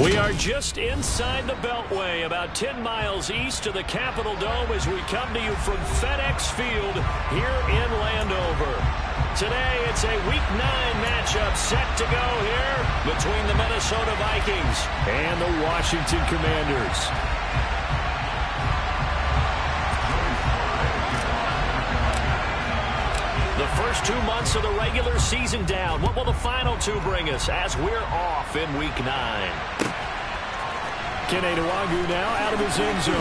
We are just inside the Beltway, about 10 miles east of the Capitol Dome as we come to you from FedEx Field here in Landover. Today, it's a Week 9 matchup set to go here between the Minnesota Vikings and the Washington Commanders. The first 2 months of the regular season down. What will the final 2 bring us as we're off in Week 9? Ugl now out of his end zone.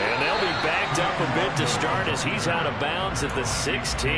And they'll be backed up a bit to start as he's out of bounds at the 16.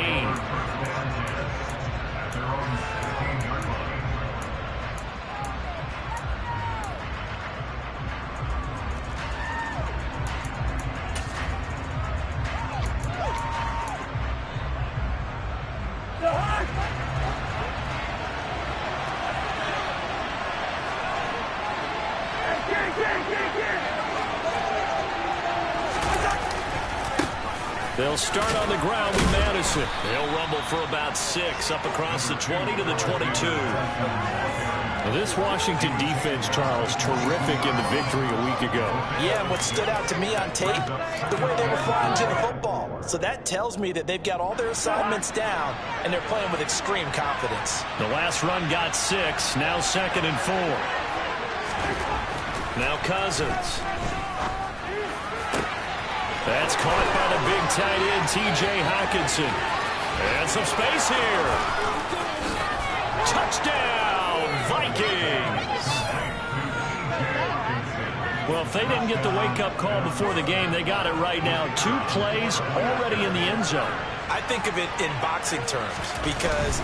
They'll start on the ground with Madison. They'll rumble for about 6 up across the 20 to the 22. Now this Washington defense, Charles, terrific in the victory a week ago. Yeah, and what stood out to me on tape, the way they were flying to the football. So that tells me that they've got all their assignments down, and they're playing with extreme confidence. The last run got 6, now 2nd and 4. Now Cousins. That's caught by the big tight end, T.J. Hockenson. And some space here. Touchdown, Vikings. Well, if they didn't get the wake-up call before the game, they got it right now. 2 plays already in the end zone. I think of it in boxing terms because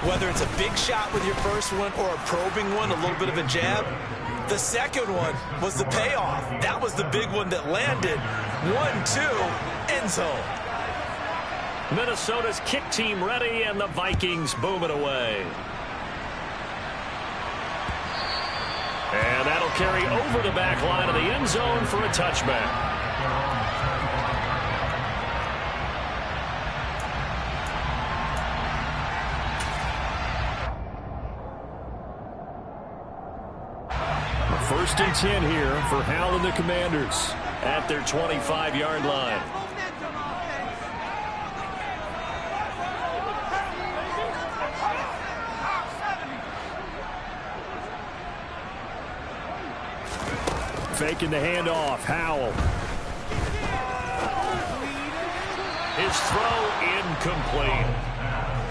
whether it's a big shot with your first one or a probing one, a little bit of a jab, the second one was the payoff. That was the big one that landed. 1-2, end zone. Minnesota's kick team ready, and the Vikings boom it away. And that'll carry over the back line of the end zone for a touchback. First and 10 here for Howell and the Commanders at their 25-yard line. Faking the handoff, Howell. His throw incomplete.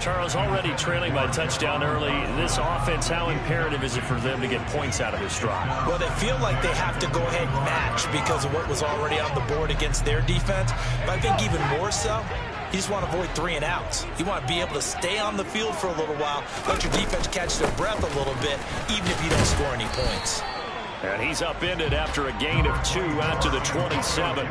Charles, already trailing by touchdown early. This offense, how imperative is it for them to get points out of this drive? Well, they feel like they have to go ahead and match because of what was already on the board against their defense. But I think even more so, you just want to avoid 3 and outs. You want to be able to stay on the field for a little while, let your defense catch their breath a little bit, even if you don't score any points. And he's upended after a gain of 2 out to the 27.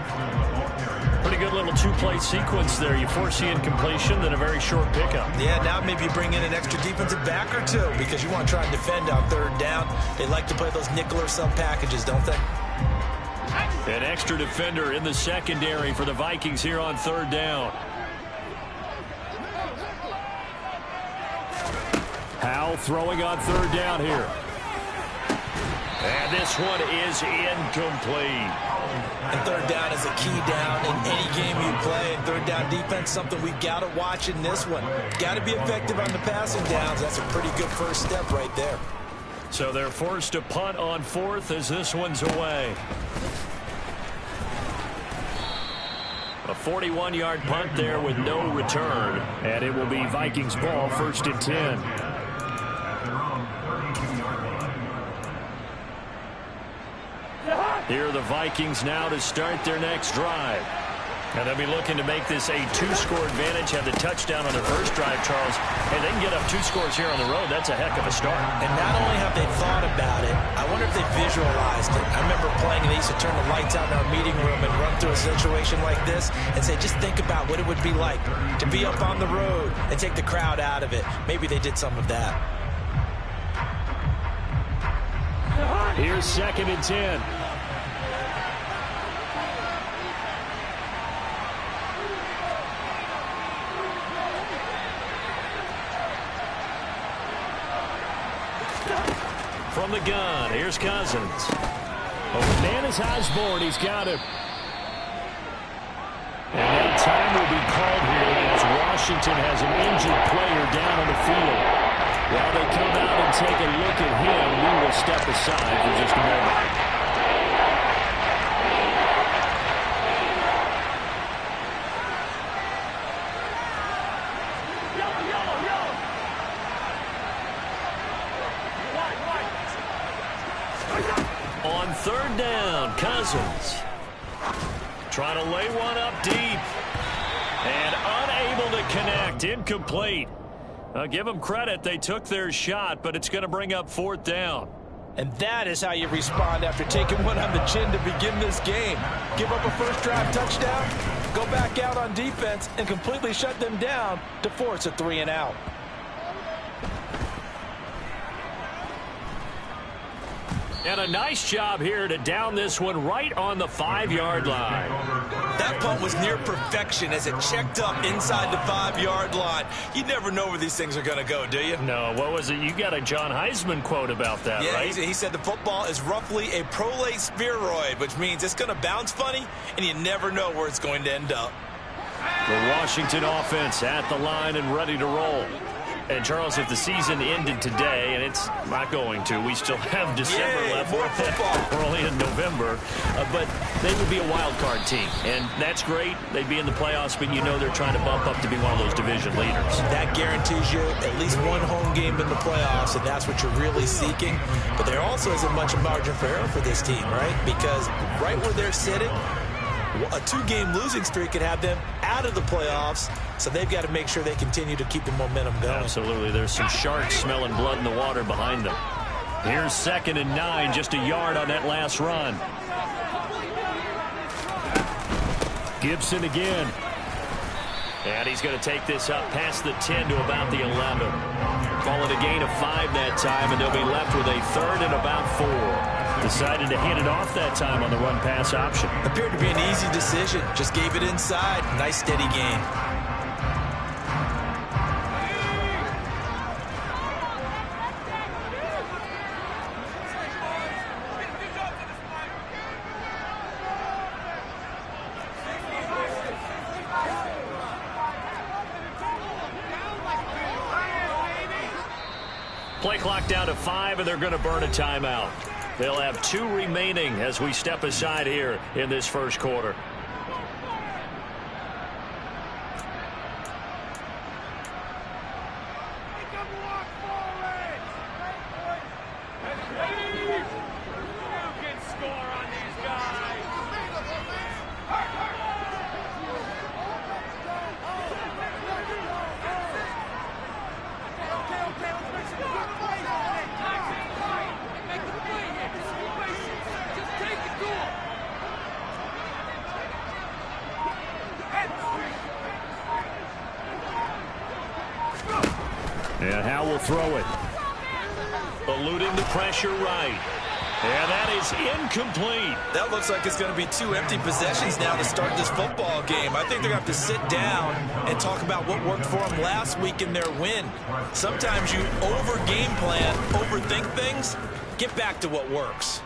Pretty good little 2-play sequence there. You foresee incompletion, then a very short pickup. Yeah, now maybe you bring in an extra defensive back or 2 because you want to try and defend on 3rd down. They like to play those nickel or sub packages, don't they? An extra defender in the secondary for the Vikings here on 3rd down. Howell throwing on 3rd down here. And this one is incomplete. And 3rd down is a key down in any game you play. And 3rd down defense, something we got to watch in this one. Got to be effective on the passing downs. That's a pretty good first step right there. So they're forced to punt on 4th as this one's away. A 41-yard punt there with no return. And it will be Vikings ball, 1st and 10. Here are the Vikings now to start their next drive. And they'll be looking to make this a 2-score advantage, have the touchdown on their first drive, Charles. And they can get up 2 scores here on the road. That's a heck of a start. And not only have they thought about it, I wonder if they visualized it. I remember playing, and they used to turn the lights out in our meeting room and run through a situation like this and say, just think about what it would be like to be up on the road and take the crowd out of it. Maybe they did some of that. Here's 2nd and 10. from the gun. Here's Cousins. Oh, man is Osborne. He's got it. And now time will be called here as Washington has an injured player down on the field. While they come out and take a look at him, we will step aside for just a moment. On third down, Cousins. Trying to lay one up deep. And unable to connect. Incomplete. Give them credit. They took their shot, but it's going to bring up fourth down. And that is how you respond after taking one on the chin to begin this game. Give up a first drive touchdown, go back out on defense, and completely shut them down to force a 3-and-out. And a nice job here to down this one right on the 5-yard line. That punt was near perfection as it checked up inside the 5-yard line. You never know where these things are going to go, do you? No, what was it? You got a John Heisman quote about that, right? Yeah, he said the football is roughly a prolate spheroid, which means it's going to bounce funny, and you never know where it's going to end up. The Washington offense at the line and ready to roll. And, Charles, if the season ended today, and it's not going to, we still have December left. More football. We're only in November. But they would be a wild card team. And that's great. They'd be in the playoffs, but you know they're trying to bump up to be one of those division leaders. That guarantees you at least one home game in the playoffs, and that's what you're really seeking. But there also isn't much margin for error for this team, right? Because right where they're sitting, a 2-game losing streak could have them out of the playoffs, so they've got to make sure they continue to keep the momentum going. Absolutely. There's some sharks smelling blood in the water behind them. Here's 2nd and 9, just a yard on that last run. Gibson again. And he's going to take this up past the 10 to about the 11. Call it a gain of 5 that time, and they'll be left with a 3rd and about 4. Decided to hand it off that time on the run-pass option. Appeared to be an easy decision. Just gave it inside. Nice, steady gain. Play clock down to 5, and they're going to burn a timeout. They'll have 2 remaining as we step aside here in this first quarter. And Howe will throw it. Eluding the pressure right. And that is incomplete. That looks like it's going to be 2 empty possessions now to start this football game. I think they're going to have to sit down and talk about what worked for them last week in their win. Sometimes you over-game plan, overthink things. Get back to what works.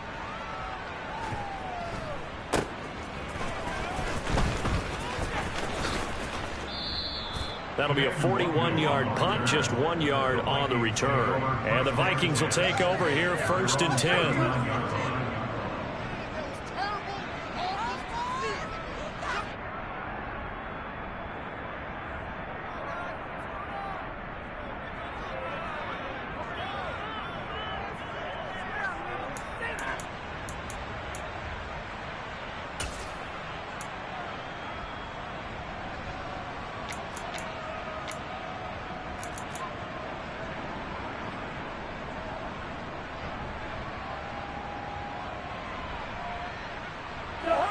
That'll be a 41-yard punt, just 1 yard on the return. And the Vikings will take over here, 1st and 10.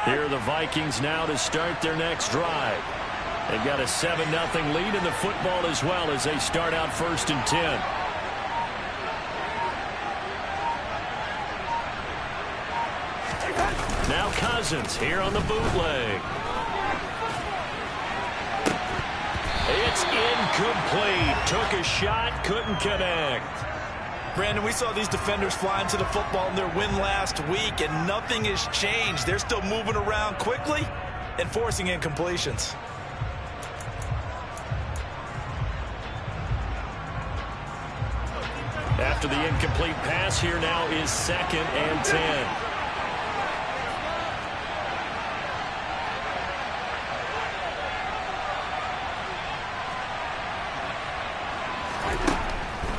Here are the Vikings now to start their next drive. They've got a 7-0 lead in the football as well as they start out 1st and 10. Now Cousins here on the bootleg. It's incomplete. Took a shot, couldn't connect. Brandon, we saw these defenders fly into the football in their win last week, and nothing has changed. They're still moving around quickly and forcing incompletions. After the incomplete pass, here now is 2nd and 10.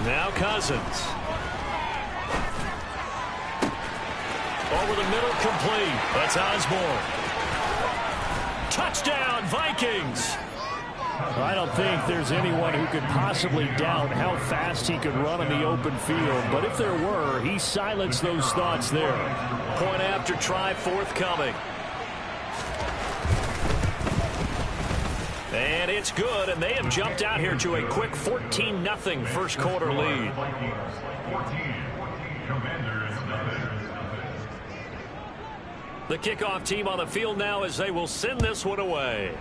Now Cousins. Over the middle, complete. That's Osborne. Touchdown, Vikings. I don't think there's anyone who could possibly doubt how fast he could run on the open field. But if there were, he silenced those thoughts there. Point after try forthcoming. And it's good, and they have jumped out here to a quick 14-0 first quarter lead. The kickoff team on the field now as they will send this one away.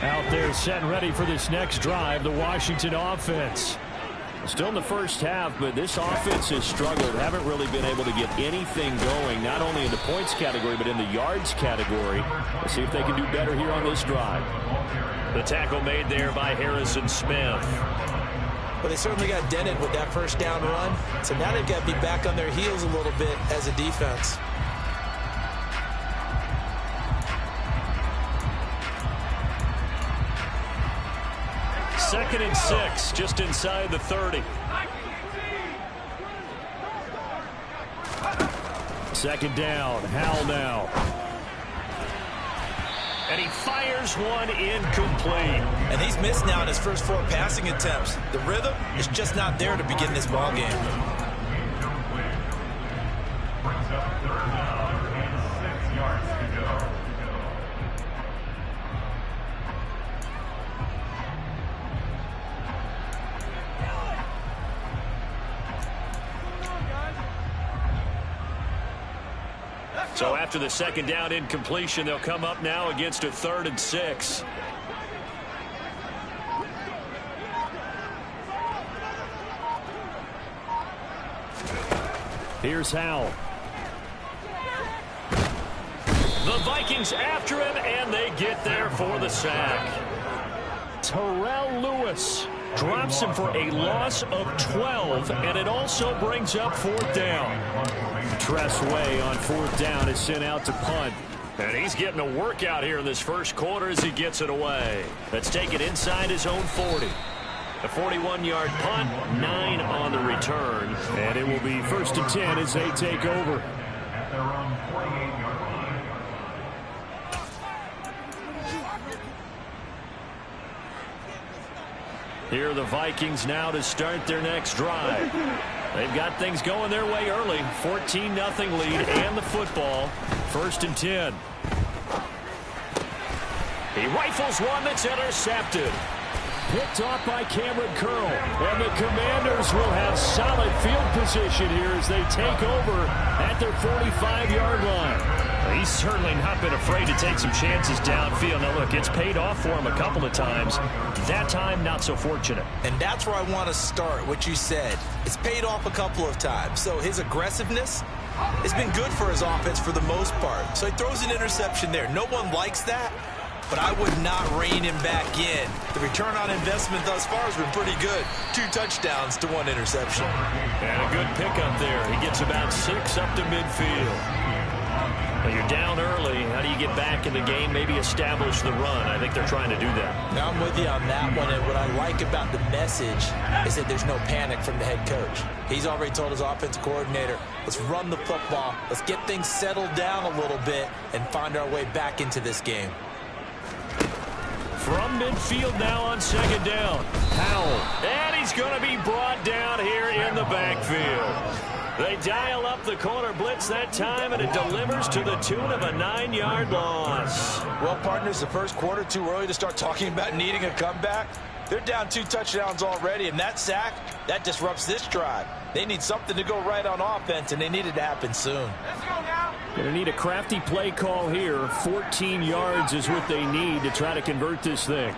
Out there set and ready for this next drive, the Washington offense. Still in the first half, but this offense has struggled. Haven't really been able to get anything going, not only in the points category, but in the yards category. Let's see if they can do better here on this drive. The tackle made there by Harrison Smith. But they certainly got dented with that first down run. So now they've got to be back on their heels a little bit as a defense. Second and 6, just inside the 30. Second down, Howell now. And he fires one incomplete. And he's missed now in his first 4 passing attempts. The rhythm is just not there to begin this ball game. So after the second down incompletion, they'll come up now against a 3rd and 6. Here's Howell. The Vikings after him, and they get there for the sack. Terrell Lewis drops him for a loss of 12, and it also brings up 4th down. Tress Way on 4th down is sent out to punt. And he's getting a workout here in this first quarter as he gets it away. Let's take it inside his own 40. A 41-yard punt, 9 on the return. And it will be 1st and 10 as they take over. Here are the Vikings now to start their next drive. They've got things going their way early. 14-0 lead and the football. 1st and 10. He rifles one that's intercepted. Picked off by Cameron Curl. And the Commanders will have solid field position here as they take over at their 45-yard line. He's certainly not been afraid to take some chances downfield. Now, look, it's paid off for him a couple of times. That time, not so fortunate. And that's where I want to start, what you said. It's paid off a couple of times. So his aggressiveness has been good for his offense for the most part. So he throws an interception there. No one likes that, but I would not rein him back in. The return on investment thus far has been pretty good. 2 touchdowns to 1 interception. And a good pickup there. He gets about 6 up to midfield. Well, you're down early. How do you get back in the game? Maybe establish the run. I think they're trying to do that. Now I'm with you on that one, and what I like about the message is that there's no panic from the head coach. He's already told his offensive coordinator, let's run the football, let's get things settled down a little bit, and find our way back into this game. From midfield now on 2nd down. Howell. And he's going to be brought down here in the backfield. They dial up the corner blitz that time, and it delivers to the tune of a 9-yard loss. Well, partners, the first quarter too early to start talking about needing a comeback. They're down 2 touchdowns already, and that sack, that disrupts this drive. They need something to go right on offense, and they need it to happen soon. Let's go now. Going to need a crafty play call here. 14 yards is what they need to try to convert this thing.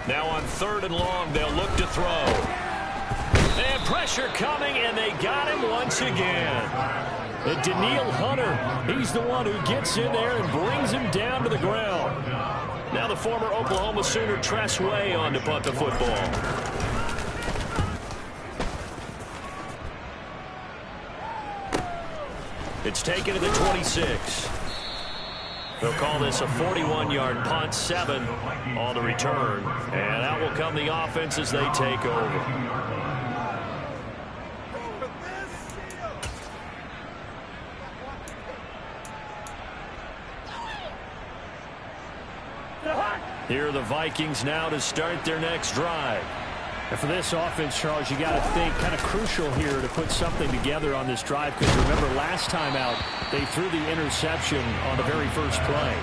Now on 3rd and long, they'll look to throw. And pressure coming, and they got him once again. And Danielle Hunter, he's the one who gets in there and brings him down to the ground. Now the former Oklahoma Sooner Tress Way on to punt the football. It's taken to the 26. They'll call this a 41-yard punt, 7 on the return. And out will come the offense as they take over. Here are the Vikings now to start their next drive. And for this offense, Charles, you got to think kind of crucial here to put something together on this drive, because remember last time out they threw the interception on the very first play.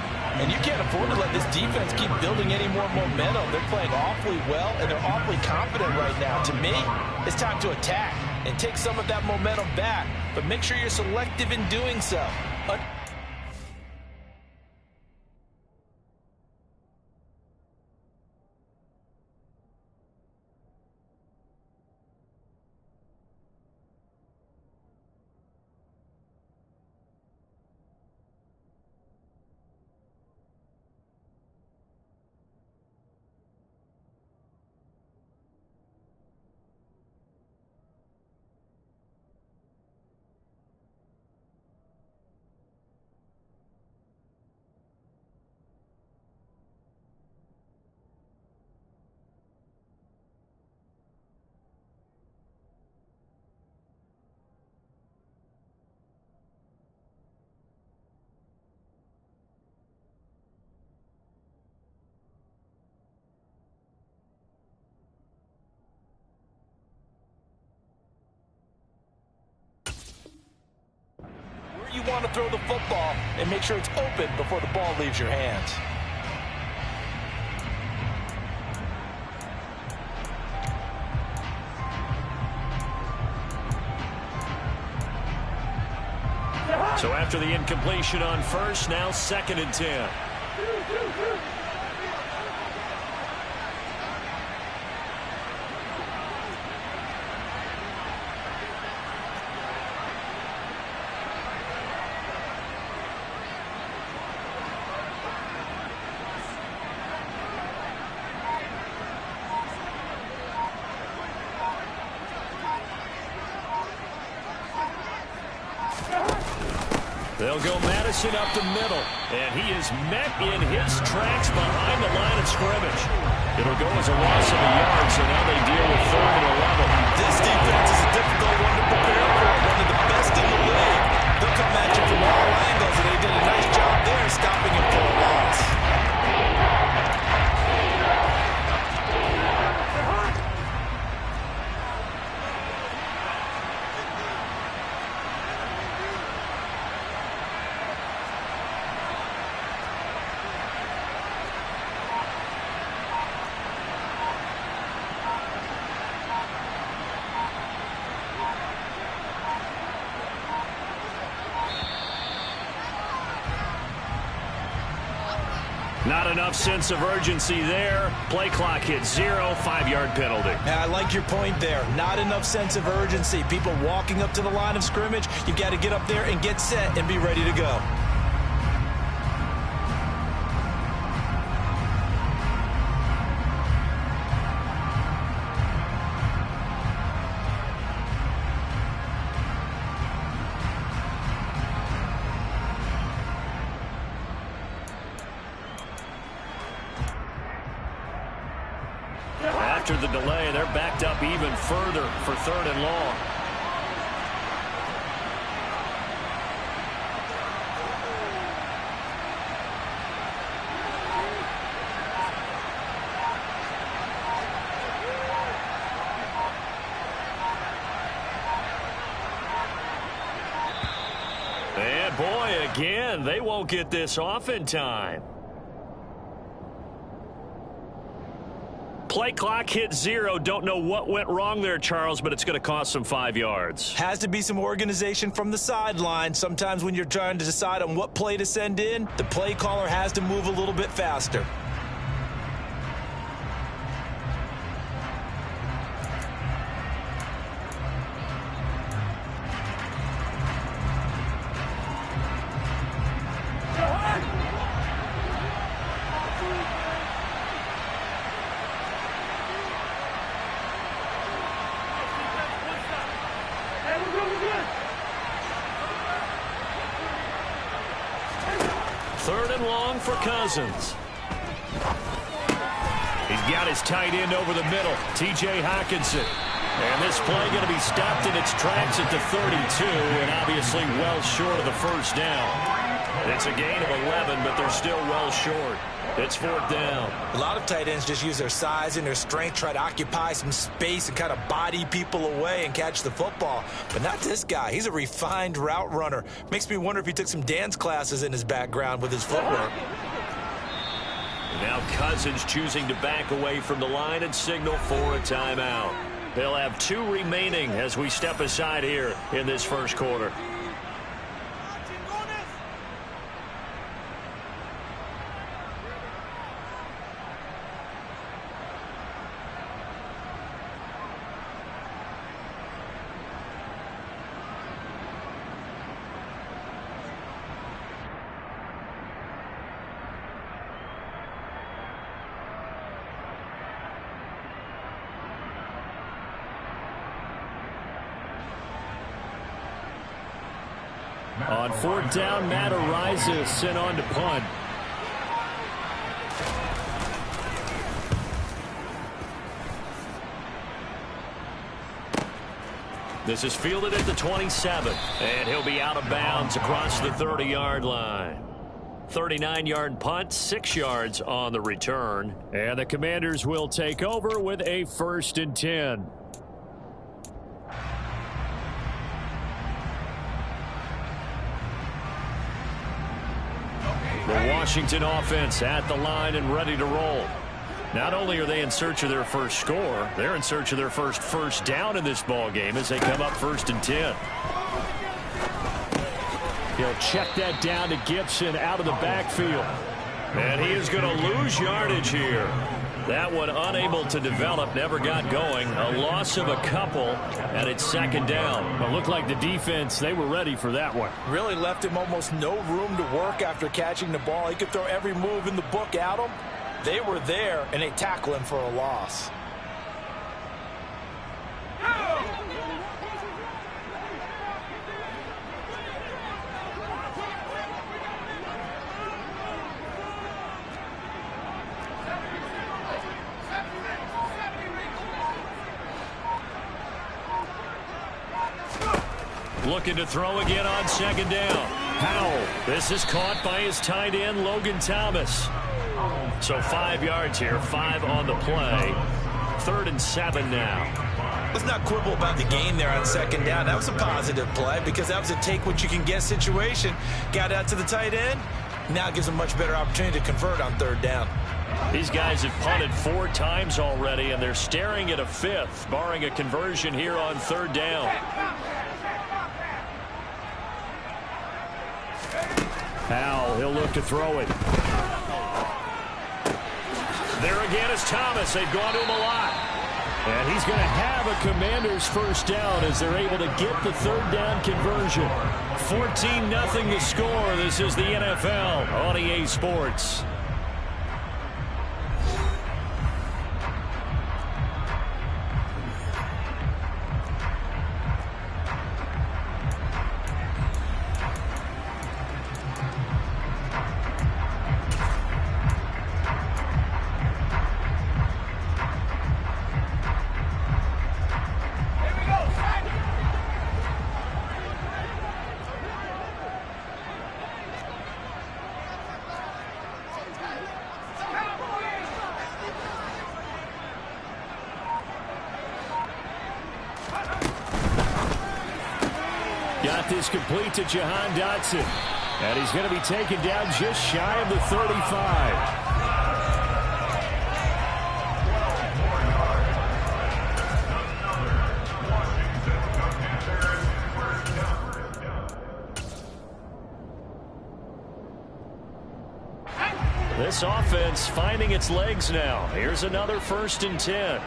And you can't afford to let this defense keep building any more momentum. They're playing awfully well, and they're awfully confident right now. To me, it's time to attack and take some of that momentum back, but make sure you're selective in doing so. You want to throw the football and make sure it's open before the ball leaves your hands. So after the incompletion on first, now 2nd and 10. They'll go Madison up the middle, and he is met in his tracks behind the line of scrimmage. It'll go as a loss of a yard, so now they deal with 3rd and 11. This defense is a difficult one to prepare for, one of the best in the league. They'll come at you from all angles, and they did a nice job there stopping him for a loss. Not enough sense of urgency there. Play clock hits 0, 5-yard penalty. Yeah, I like your point there. Not enough sense of urgency. People walking up to the line of scrimmage, you got to get up there and get set and be ready to go. After the delay, they're backed up even further for 3rd and long. again. They won't get this off in time. Play clock hit 0. Don't know what went wrong there, Charles, but it's going to cost them 5 yards. Has to be some organization from the sideline. Sometimes when you're trying to decide on what play to send in, the play caller has to move a little bit faster. Third and long for Cousins. He's got his tight end over the middle, T.J. Hockenson. And this play going to be stopped in its tracks at the 32, and obviously well short of the first down. It's a gain of 11, but they're still well short. It's fourth down. A lot of tight ends just use their size and their strength, try to occupy some space and kind of body people away and catch the football. But not this guy. He's a refined route runner. Makes me wonder if he took some dance classes in his background with his footwork. Now Cousins choosing to back away from the line and signal for a timeout. They'll have 2 remaining as we step aside here in this first quarter. On fourth down, Matt Ariza sent on to punt. This is fielded at the 27, and he'll be out of bounds across the 30-yard line. 39-yard punt, 6 yards on the return, and the Commanders will take over with a 1st and 10. The Washington offense at the line and ready to roll. Not only are they in search of their first score, they're in search of their first down in this ball game as they come up 1st and 10. He'll check that down to Gibson out of the backfield. And he is going to lose yardage here. That one unable to develop, never got going. A loss of a couple, and it's 2nd down. It looked like the defense, they were ready for that one. Really left him almost no room to work after catching the ball. He could throw every move in the book at him. They were there, and they tackle him for a loss. Looking to throw again on 2nd down. Howell. This is caught by his tight end, Logan Thomas. So 5 yards here, 5 on the play. 3rd and 7 now. Let's not quibble about the gain there on 2nd down. That was a positive play because that was a take-what-you-can-get situation. Got out to the tight end. Now gives a much better opportunity to convert on 3rd down. These guys have punted 4 times already, and they're staring at a 5th, barring a conversion here on 3rd down. Howell, he'll look to throw it. There again is Thomas. They've gone to him a lot. And he's going to have a Commanders 1st down as they're able to get the 3rd down conversion. 14-0 the score. This is the NFL on EA Sports. Got this complete to Jahan Dotson. And he's going to be taken down just shy of the 35. This offense finding its legs now. Here's another 1st and 10.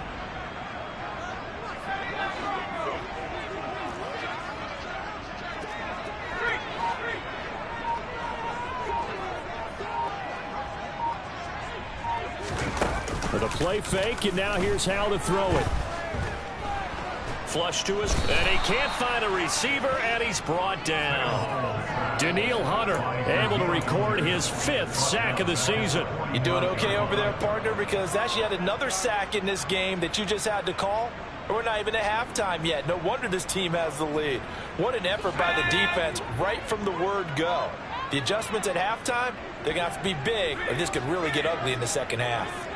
With a play fake, and now here's how to throw it. Flush to his, and he can't find a receiver, and he's brought down. Daniil Hunter able to record his 5th sack of the season. You doing okay over there, partner? Because that's yet another sack in this game that you just had to call. We're not even at halftime yet. No wonder this team has the lead. What an effort by the defense right from the word go. The adjustments at halftime, they're going to have to be big, or this could really get ugly in the second half.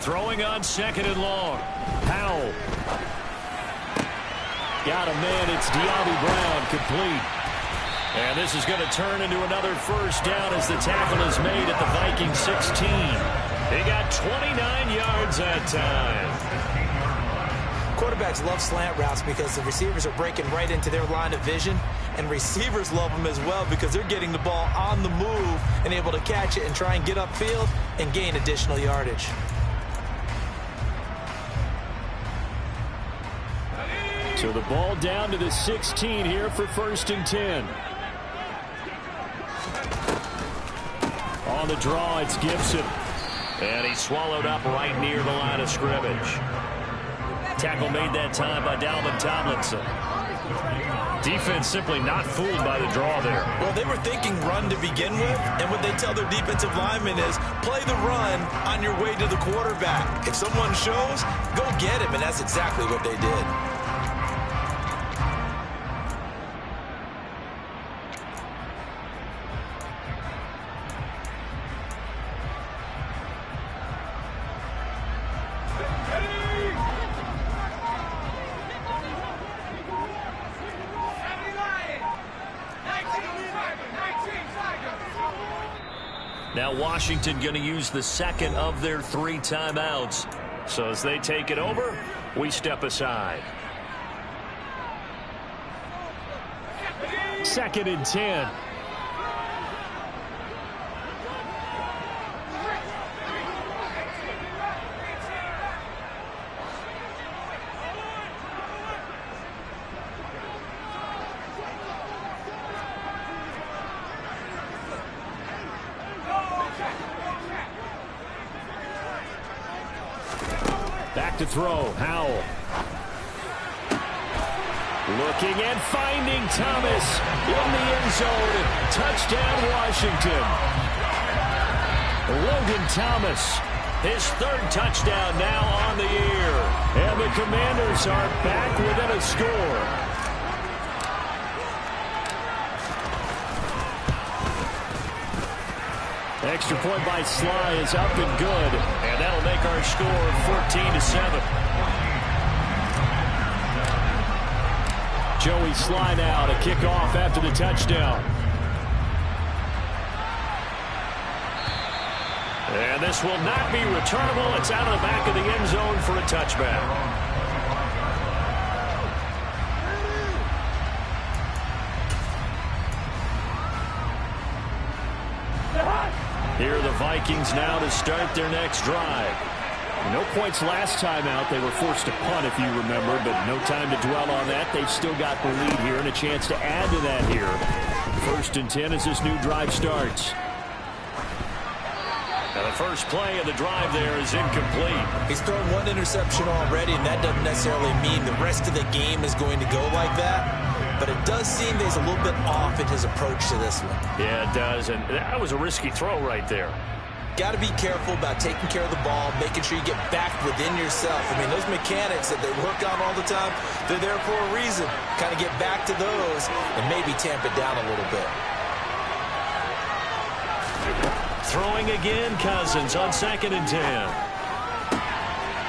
Throwing on 2nd and long. Powell. Got a man. It's De'Ami Brown, complete. And this is going to turn into another 1st down as the tackle is made at the Vikings 16. He got 29 yards that time. Quarterbacks love slant routes because the receivers are breaking right into their line of vision, and receivers love them as well because they're getting the ball on the move and able to catch it and try and get upfield and gain additional yardage. So the ball down to the 16 here for 1st and 10. On the draw, it's Gibson. And he's swallowed up right near the line of scrimmage. Tackle made that time by Dalvin Tomlinson. Defense simply not fooled by the draw there. Well, they were thinking run to begin with, and what they tell their defensive linemen is play the run on your way to the quarterback. If someone shows, go get him, and that's exactly what they did. Now Washington going to use the 2nd of their 3 timeouts. So as they take it over, we step aside. 2nd and 10. Back to throw, Howell. Looking and finding Thomas in the end zone. Touchdown, Washington. Logan Thomas, his 3rd touchdown now on the year. And the Commanders are back within a score. Extra point by Sly is up and good. And that'll make our score 14-7. Joey Sly now to kick off after the touchdown. And this will not be returnable. It's out of the back of the end zone for a touchback. Here are the Vikings now to start their next drive. No points last time out. They were forced to punt, if you remember, but no time to dwell on that. They've still got the lead here and a chance to add to that here. 1st and 10 as this new drive starts. Now the first play of the drive there is incomplete. He's thrown 1 interception already, and that doesn't necessarily mean the rest of the game is going to go like that. But it does seem that he's a little bit off in his approach to this one. Yeah, it does, and that was a risky throw right there. Got to be careful about taking care of the ball, making sure you get back within yourself. I mean, those mechanics that they work on all the time, they're there for a reason. Kind of get back to those and maybe tamp it down a little bit. Throwing again, Cousins on 2nd and 10.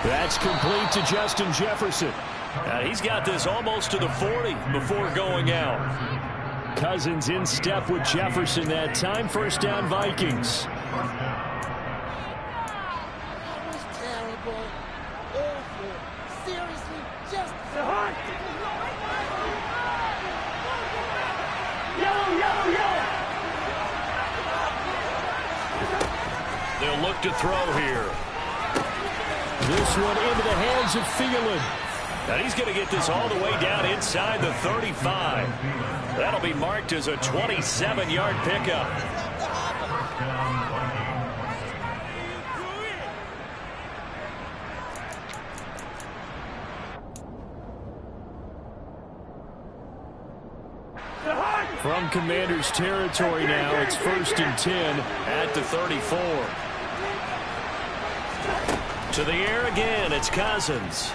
That's complete to Justin Jefferson. He's got this almost to the 40 before going out. Cousins in step with Jefferson that time. First down, Vikings. That was terrible. Awful. Seriously, just... They'll look to throw here. This one into the hands of Thielen. And he's going to get this all the way down inside the 35. That'll be marked as a 27-yard pickup. From Commander's territory now, it's 1st and 10 at the 34. To the air again, it's Cousins.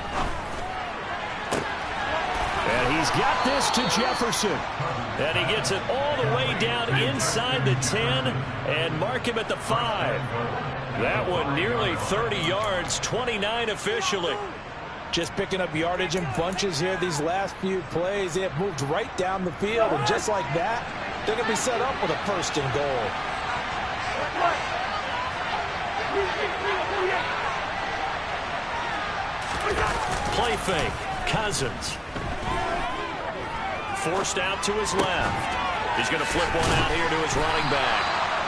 And he's got this to Jefferson. And he gets it all the way down inside the 10 and mark him at the 5. That one nearly 30 yards, 29 officially. Just picking up yardage in bunches here these last few plays. They have moved right down the field, and just like that, they're going to be set up with a 1st and goal. Play fake. Cousins. Forced out to his left. He's going to flip one out here to his running back.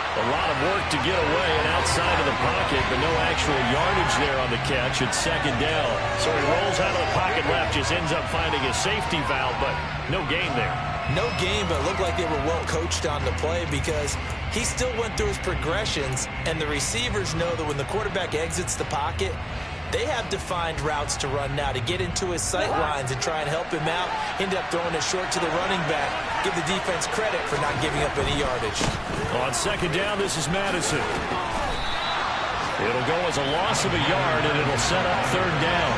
A lot of work to get away and outside of the pocket, but no actual yardage there on the catch. It's 2nd down. So he rolls out of the pocket left, just ends up finding a safety valve, but no gain there. No gain, but it looked like they were well coached on the play because he still went through his progressions, and the receivers know that when the quarterback exits the pocket, they have defined routes to run now to get into his sight lines and try and help him out. End up throwing it short to the running back. Give the defense credit for not giving up any yardage. On 2nd down, this is Madison. It'll go as a loss of a yard, and it'll set up 3rd down.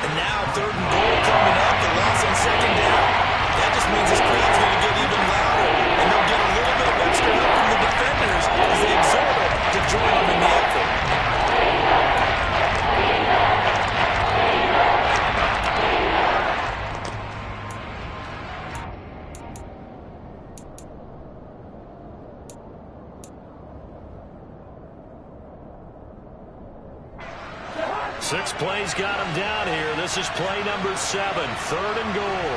And now 3rd and goal coming up. The loss on 2nd down. That just means this crowd's going to get even louder. And they'll get a little bit of extra help from the defenders as they exhort them to join them in the effort. Six plays got him down here. This is play number 7, 3rd and goal.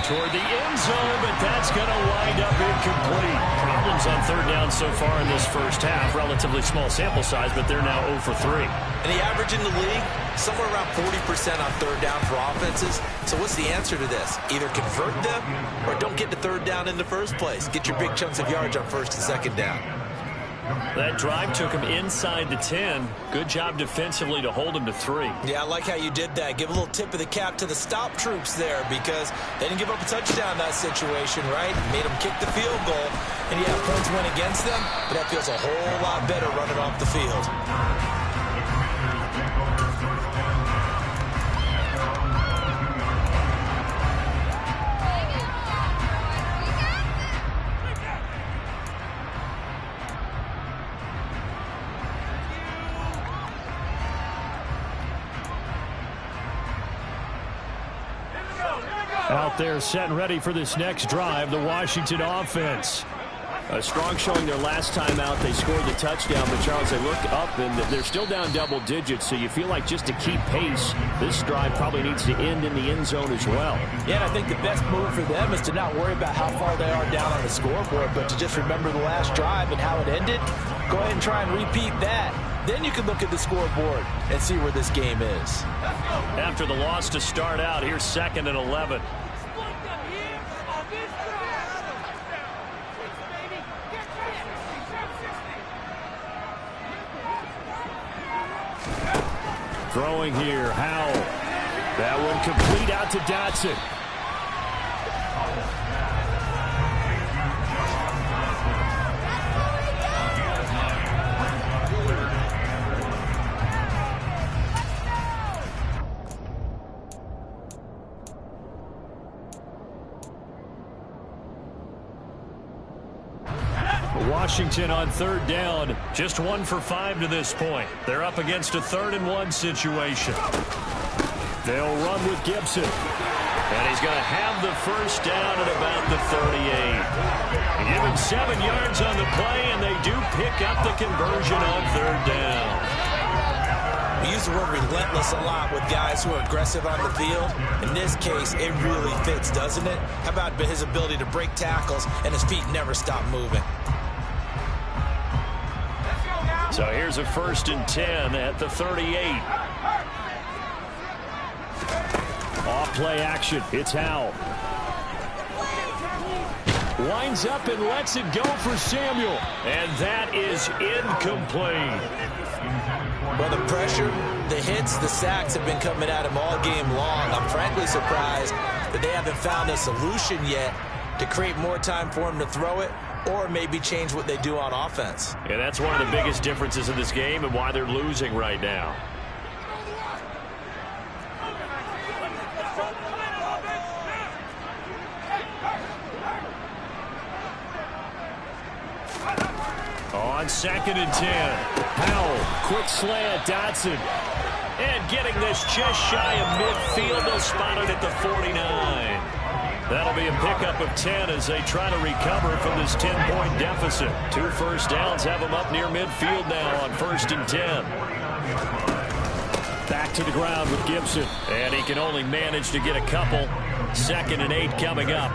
Toward the end zone, but that's going to wind up incomplete. Problems on 3rd down so far in this first half. Relatively small sample size, but they're now 0 for 3. And the average in the league, somewhere around 40% on 3rd down for offenses. So what's the answer to this? Either convert them or don't get to 3rd down in the first place. Get your big chunks of yards on 1st and 2nd down. That drive took him inside the 10. Good job defensively to hold him to 3. Yeah, I like how you did that. Give a little tip of the cap to the stop troops there because they didn't give up a touchdown in that situation, right? Made them kick the field goal. And yeah, points went against them, but that feels a whole lot better running off the field. Out there set and ready for this next drive, the Washington offense. A strong showing their last time out. They scored the touchdown, but Charles, they look up and they're still down double digits, so you feel like just to keep pace, this drive probably needs to end in the end zone as well. Yeah, and I think the best move for them is to not worry about how far they are down on the scoreboard, but to just remember the last drive and how it ended. Go ahead and try and repeat that. Then you can look at the scoreboard and see where this game is. After the loss to start out, here's 2nd and 11. Throwing here, Howell. That one complete out to Dotson. Washington on third down. Just 1 for 5 to this point. They're up against a 3rd-and-1 situation. They'll run with Gibson. And he's going to have the first down at about the 38. Give him 7 yards on the play, and they do pick up the conversion on 3rd down. We use the word relentless a lot with guys who are aggressive on the field. In this case, it really fits, doesn't it? How about his ability to break tackles and his feet never stop moving? So here's a 1st and 10 at the 38. Off play action. It's Howell. Winds up and lets it go for Samuel. And that is incomplete. Well, the pressure, the hits, the sacks have been coming at him all game long. I'm frankly surprised that they haven't found a solution yet to create more time for him to throw it or maybe change what they do on offense. Yeah, that's one of the biggest differences in this game and why they're losing right now. On 2nd and 10. Howell, quick slant, Dotson. And getting this just shy of midfield. They'll spot it at the 49. That'll be a pickup of 10 as they try to recover from this 10-point deficit. 2 first downs have them up near midfield now on 1st and 10. Back to the ground with Gibson. And he can only manage to get a couple. 2nd and 8 coming up.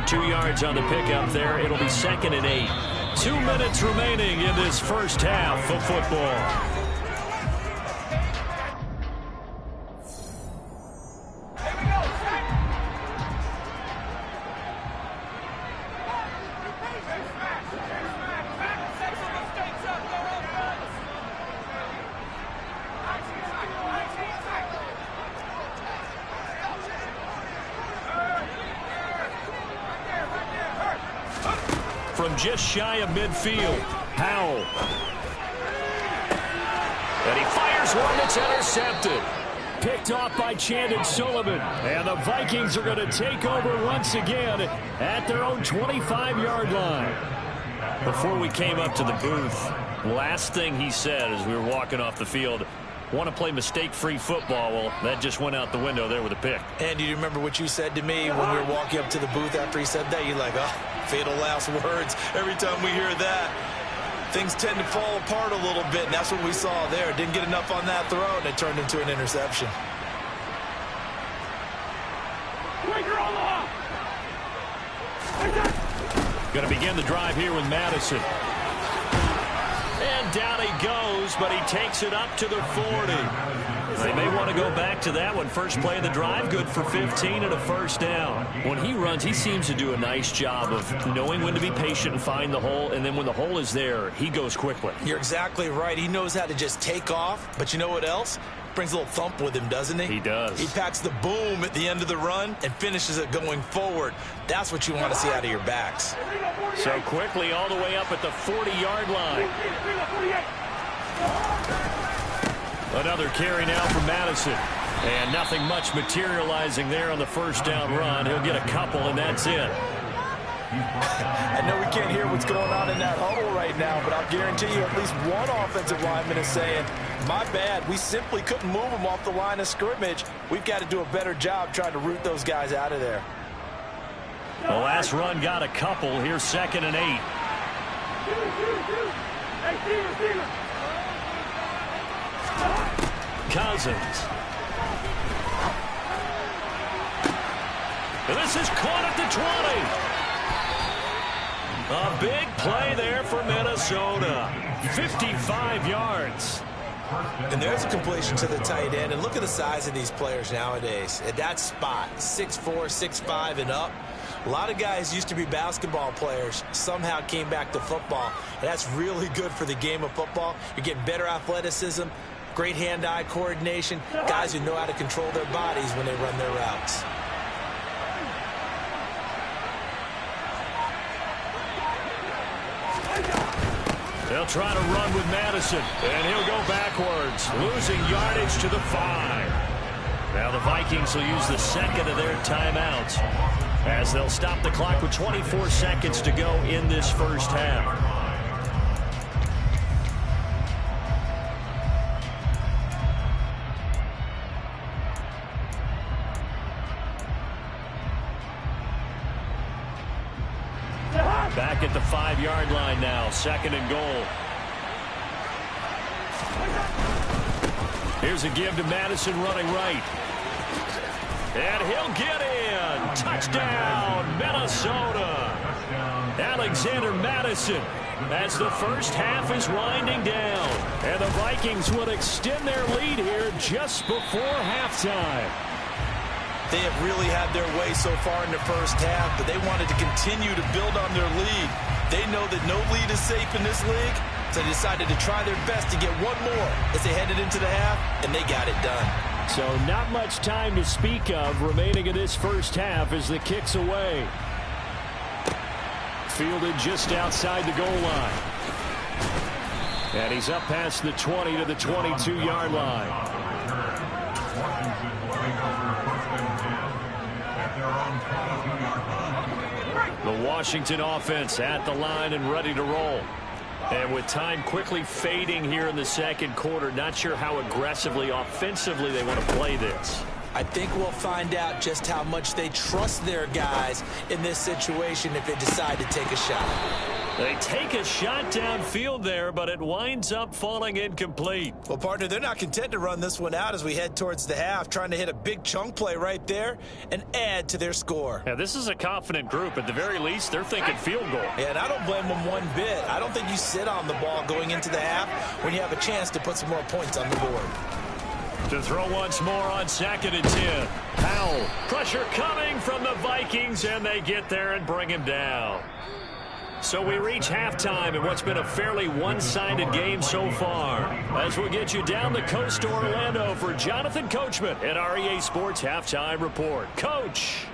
2 yards on the pickup there. It'll be 2nd and 8. 2 minutes remaining in this first half of football. From just shy of midfield, Howell. And he fires one that's intercepted. Picked off by Chandon Sullivan. And the Vikings are going to take over once again at their own 25-yard line. Before we came up to the booth, last thing he said as we were walking off the field, want to play mistake-free football. Well, that just went out the window there with a pick. And do you remember what you said to me when we were walking up to the booth after he said that? You're like, oh, fatal last words. Every time we hear that, things tend to fall apart a little bit, and that's what we saw there. Didn't get enough on that throw, and it turned into an interception. Going to begin the drive here with Madison. And down he goes, but he takes it up to the 40. They may want to go back to that one. First play of the drive, good for 15 and a first down. When he runs, he seems to do a nice job of knowing when to be patient and find the hole, and then when the hole is there, he goes quickly. You're exactly right. He knows how to just take off, but you know what else? Brings a little thump with him, doesn't he? He does. He packs the boom at the end of the run and finishes it going forward. That's what you want to see out of your backs. So quickly all the way up at the 40-yard line. Another carry now from Madison. And nothing much materializing there on the first down run. He'll get a couple, and that's it. I know we can't hear what's going on in that huddle right now, but I'll guarantee you at least one offensive lineman is saying, my bad, we simply couldn't move them off the line of scrimmage. We've got to do a better job trying to root those guys out of there. The last run got a couple. Here's 2nd and 8. Cousins. And this is caught at the 20. A big play there for Minnesota. 55 yards. And there's a completion to the tight end. And look at the size of these players nowadays. At that spot, 6'4", 6'5", and up. A lot of guys used to be basketball players, somehow came back to football. And that's really good for the game of football. You're getting better athleticism, great hand-eye coordination, guys who know how to control their bodies when they run their routes. They'll try to run with Madison, and he'll go backwards, losing yardage to the 5. Now the Vikings will use the second of their timeouts as they'll stop the clock with 24 seconds to go in this first half. Back at the 5-yard line now, 2nd and goal. Here's a give to Madison running right. And he'll get in. Touchdown, Minnesota. Alexander Madison as the first half is winding down. And the Vikings will extend their lead here just before halftime. They have really had their way so far in the first half, but they wanted to continue to build on their lead. They know that no lead is safe in this league, so they decided to try their best to get one more as they headed into the half, and they got it done. So not much time to speak of remaining in this first half as the kick's away. Fielded just outside the goal line. And he's up past the 20 to the 22-yard line. The Washington offense at the line and ready to roll. And with time quickly fading here in the second quarter, not sure how aggressively, offensively they want to play this. I think we'll find out just how much they trust their guys in this situation if they decide to take a shot. They take a shot downfield there, but it winds up falling incomplete. Well, partner, they're not content to run this one out as we head towards the half, trying to hit a big chunk play right there and add to their score. Yeah, this is a confident group. At the very least, they're thinking field goal. Yeah, and I don't blame them one bit. I don't think you sit on the ball going into the half when you have a chance to put some more points on the board. To throw once more on 2nd and 10. Powell. Pressure coming from the Vikings, and they get there and bring him down. So we reach halftime in what's been a fairly one-sided game so far. As we'll get you down the coast to Orlando for Jonathan Coachman at our EA Sports Halftime Report. Coach.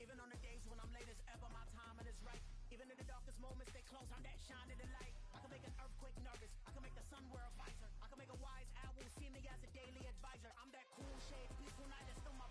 Even on the days when I'm late as ever, my timing is right. Even in the darkest moments, they close on that shine of the light. I can make an earthquake nervous. I can make the sun wear a visor. I can make a wise owl see me as a daily advisor. I'm that cool shade, peaceful night, and still my